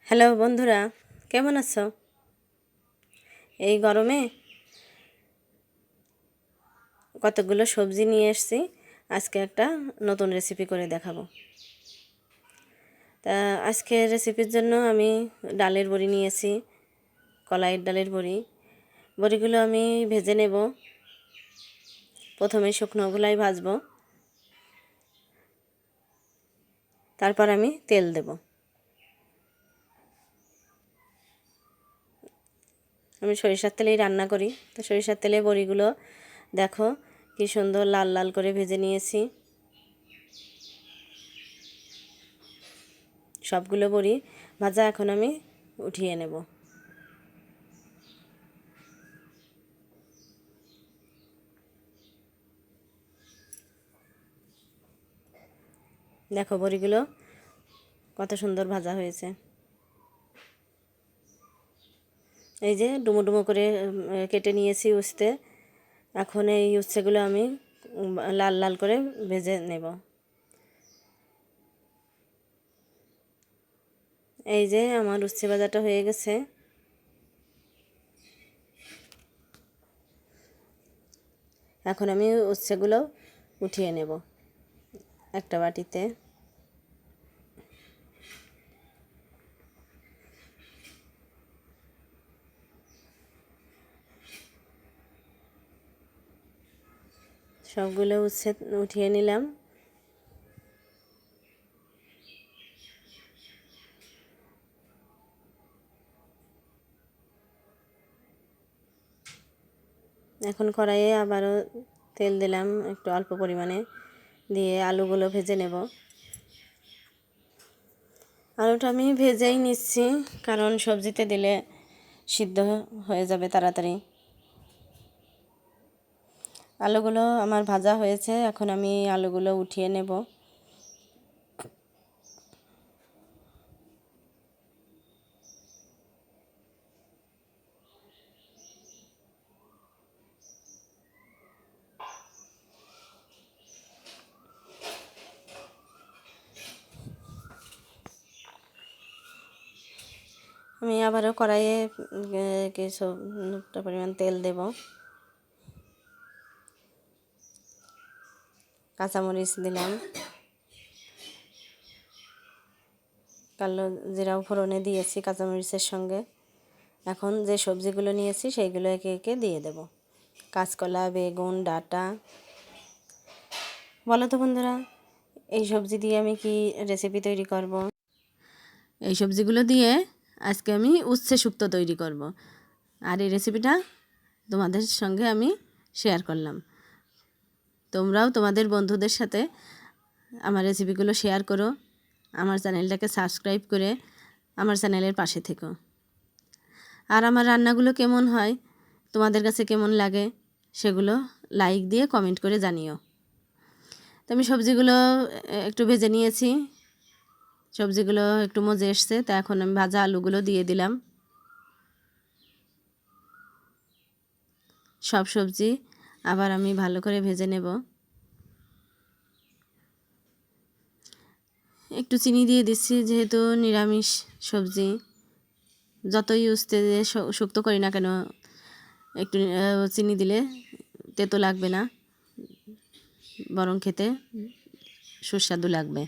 Hello বন্ধুরা, কেমন আছো? এই গরমে কতগুলো সবজি নিয়ে এসেছি। আজকে একটা নতুন রেসিপি করে দেখাবো। তা আজকে রেসিপির জন্য আমি ডালের বড়ি নিয়েছি, কলাইয়ের ডালের বড়ি। বড়িগুলো আমি ভেজে নেব। প্রথমে শুকনোগুলাই ভাজবো, তারপর আমি তেল দেব। আমি সরিষার তেলেই রান্না করি। তো সরিষার তেলে বড়িগুলো দেখো কি সুন্দর লাল লাল করে ভেজে নিয়েছি। সবগুলো বড়ি ভাজা এখন আমি উঠিয়ে নেব। দেখো বড়িগুলো কত সুন্দর ভাজা হয়েছে। এই যে ডুমো ডুমো করে কেটে নিয়েছি উস্তে। এখন এই উচ্ছেগুলো আমি লাল লাল করে ভেজে নেব। এই যে আমার উচ্ছে ভাজাটা হয়ে গেছে। এখন আমি উচ্ছেগুলো উঠিয়ে নেব একটা বাটিতে। সবগুলো উচ্ছে উঠিয়ে নিলাম। এখন কড়াইয়ে আবারও তেল দিলাম একটু অল্প পরিমাণে, দিয়ে আলুগুলো ভেজে নেব। আলুটা আমি ভেজেই নিচ্ছি, কারণ সবজিতে দিলে সিদ্ধ হয়ে যাবে তাড়াতাড়ি। আলুগুলো আমার ভাজা হয়েছে, এখন আমি আলুগুলো উঠিয়ে নেব। আমি আবারও কড়াইয়ে কিছুটা পরিমাণ তেল দেব। কাঁচামরিচ দিলাম, কালো জিরাও ফোড়নে দিয়েছি কাঁচামরিচের সঙ্গে। এখন যে সবজিগুলো নিয়েছি সেইগুলো একে একে দিয়ে দেব। কাঁচকলা, বেগুন, ডাঁটা। বলো তো বন্ধুরা, এই সবজি দিয়ে আমি কি রেসিপি তৈরি করব? এই সবজিগুলো দিয়ে আজকে আমি উচ্ছে শুক্তো তৈরি করব। আর এই রেসিপিটা তোমাদের সঙ্গে আমি শেয়ার করলাম। তোমরাও তোমাদের বন্ধুদের সাথে আমার রেসিপিগুলো শেয়ার করো। আমার চ্যানেলটাকে সাবস্ক্রাইব করে আমার চ্যানেলের পাশে থেকো। আর আমার রান্নাগুলো কেমন হয়, তোমাদের কাছে কেমন লাগে, সেগুলো লাইক দিয়ে কমেন্ট করে জানিও। তো আমি সবজিগুলো একটু ভেজে নিয়েছি, সবজিগুলো একটু মজে এসছে। তা এখন আমি ভাজা আলুগুলো দিয়ে দিলাম। সব সবজি আবার আমি ভালো করে ভেজে নেব। একটু চিনি দিয়ে দিচ্ছি, যেহেতু নিরামিষ সবজি। যতই উস্তে দিয়ে শুক্তো করি না কেন, একটু চিনি দিলে তেতো লাগবে না, বরং খেতে সুস্বাদু লাগবে।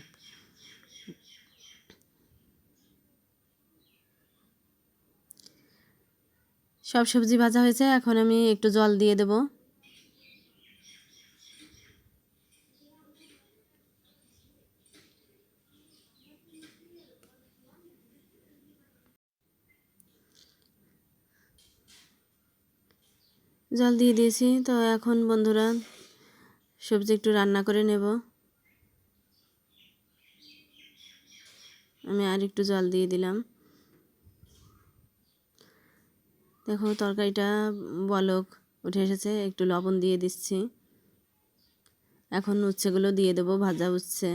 সব সবজি ভাজা হয়েছে, এখন আমি একটু জল দিয়ে দেব। জল দিয়ে দিয়েছি। তো এখন বন্ধুরা সবজি একটু রান্না করে নেব। আমি আর একটু জল দিয়ে দিলাম। দেখো তরকারিটা বলক উঠে এসেছে, একটু লবণ দিয়ে দিচ্ছি। এখন উচ্ছেগুলো দিয়ে দেবো, ভাজা উচ্ছে।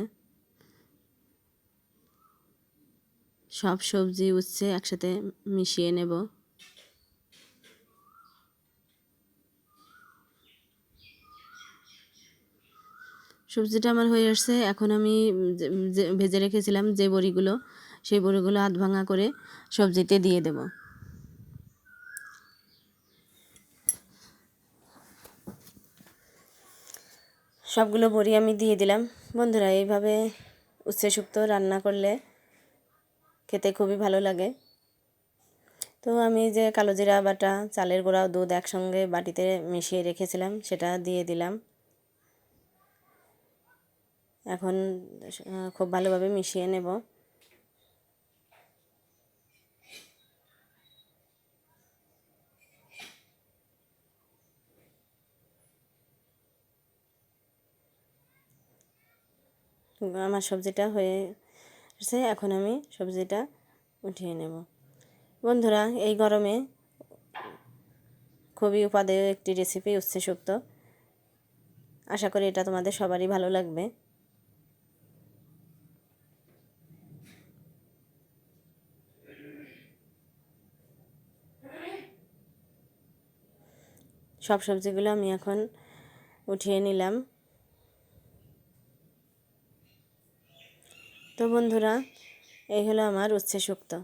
সব সবজি উচ্ছে একসাথে মিশিয়ে নেব। সবজিটা আমার হয়ে আসছে। এখন আমি ভেজে রেখেছিলাম যে বড়িগুলো, সেই বড়িগুলো আধ ভাঙা করে সবজিতে দিয়ে দেব। সবগুলো বড়ি আমি দিয়ে দিলাম। বন্ধুরা, এইভাবে উচ্ছে শুক্তো রান্না করলে খেতে খুবই ভালো লাগে। তো আমি যে কালো জিরা বাটা, চালের গুঁড়া, দুধ একসঙ্গে বাটিতে মিশিয়ে রেখেছিলাম সেটা দিয়ে দিলাম। এখন খুব ভালোভাবে মিশিয়ে নেব। আমার সবজিটা হয়েছে, এখন আমি সবজিটা উঠিয়ে নেব। বন্ধুরা, এই গরমে খুবই উপাদেয় একটি রেসিপি উচ্ছে শুক্তো। আশা করি এটা তোমাদের সবারই ভালো লাগবে। সব সবজিগুলো আমি এখন উঠিয়ে নিলাম। তো বন্ধুরা, এই হলো আমার উচ্ছে শুক্তো।